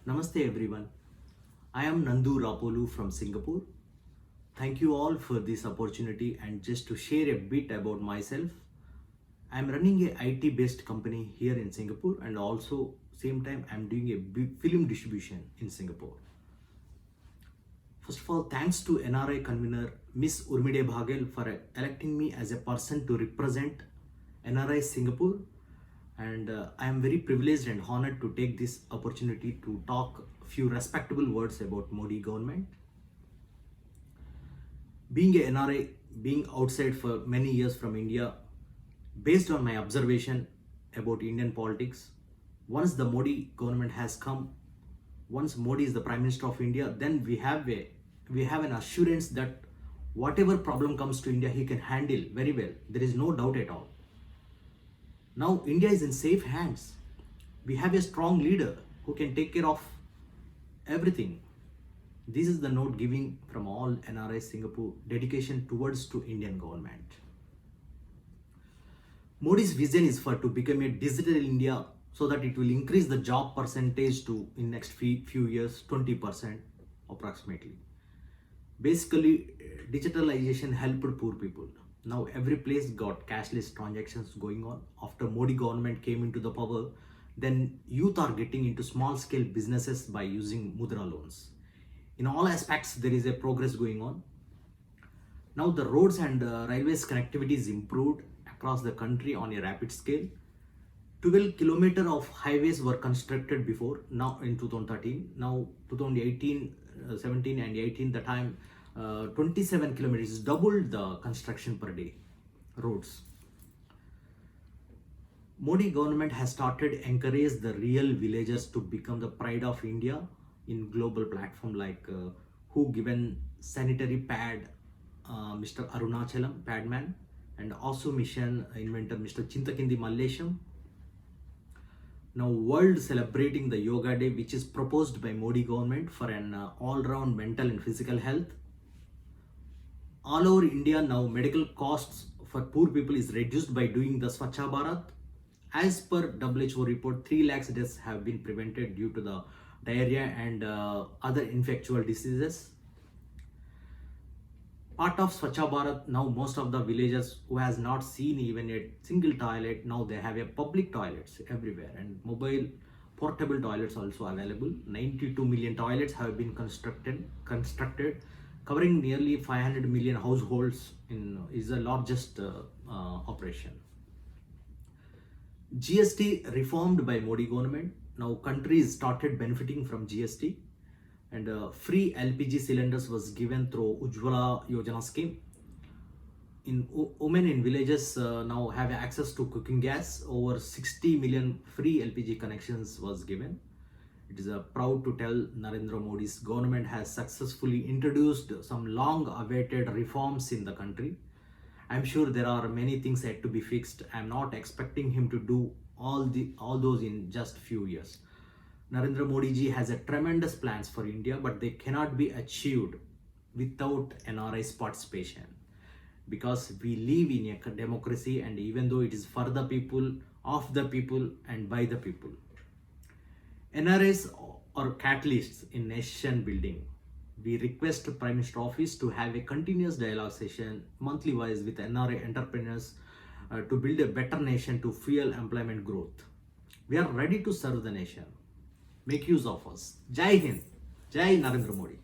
Namaste everyone. I am Nandu Rapolu from Singapore. Thank you all for this opportunity and just to share a bit about myself. I am running a IT based company here in Singapore and also same time I am doing a big film distribution in Singapore. First of all, thanks to NRI convener Miss Urmide Bhagel for electing me as a person to represent NRI Singapore, and I am very privileged and honored to take this opportunity to talk a few respectable words about Modi government. Being a NRI, being outside for many years from India, based on my observation about Indian politics, once the Modi government has come, once Modi is the Prime Minister of India, then we have an assurance that whatever problem comes to India, he can handle very well. There is no doubt at all. Now India is in safe hands. We have a strong leader who can take care of everything. This is the note giving from all NRI Singapore dedication towards to Indian government. Modi's vision is for to become a digital India so that it will increase the job percentage to in next few years 20% approximately. Basically, digitalization helped poor people. Now every place got cashless transactions going on. After Modi government came into the power, then youth are getting into small scale businesses by using Mudra loans. In all aspects, there is a progress going on. Now the roads and railways connectivity is improved across the country on a rapid scale. 12 kilometers of highways were constructed before, now in 2013. Now 2018, 17 and 18, the time 27 kilometers, doubled the construction per day roads. Modi government has started encourage the real villagers to become the pride of India in global platform like who given sanitary pad Mr. Arunachalam Padman and also mission inventor Mr. Chintakindi Mallesham. Now world celebrating the Yoga Day, which is proposed by Modi government for an all-round mental and physical health. All over India now medical costs for poor people is reduced by doing the Swachha Bharat. As per WHO report, 3 lakhs deaths have been prevented due to the diarrhea and other infectious diseases. Part of Swachha Bharat, now most of the villagers who has not seen even a single toilet, now they have a public toilets everywhere and mobile portable toilets also available. 92 million toilets have been constructed covering nearly 500 million households is the largest operation. GST reformed by Modi government. Now countries started benefiting from GST and free LPG cylinders was given through Ujjwala Yojana scheme. Women in villages now have access to cooking gas. Over 60 million free LPG connections was given. It is proud to tell Narendra Modi's government has successfully introduced some long-awaited reforms in the country. I'm sure there are many things yet to be fixed. I'm not expecting him to do all those in just few years. Narendra Modi ji has a tremendous plans for India, but they cannot be achieved without NRI's participation. Because we live in a democracy, and even though it is for the people, of the people, and by the people. NRIs are catalysts in nation building. We request Prime Minister Office to have a continuous dialogue session monthly wise with NRI entrepreneurs to build a better nation to fuel employment growth. We are ready to serve the nation. Make use of us. Jai Hind. Jai Narendra Modi.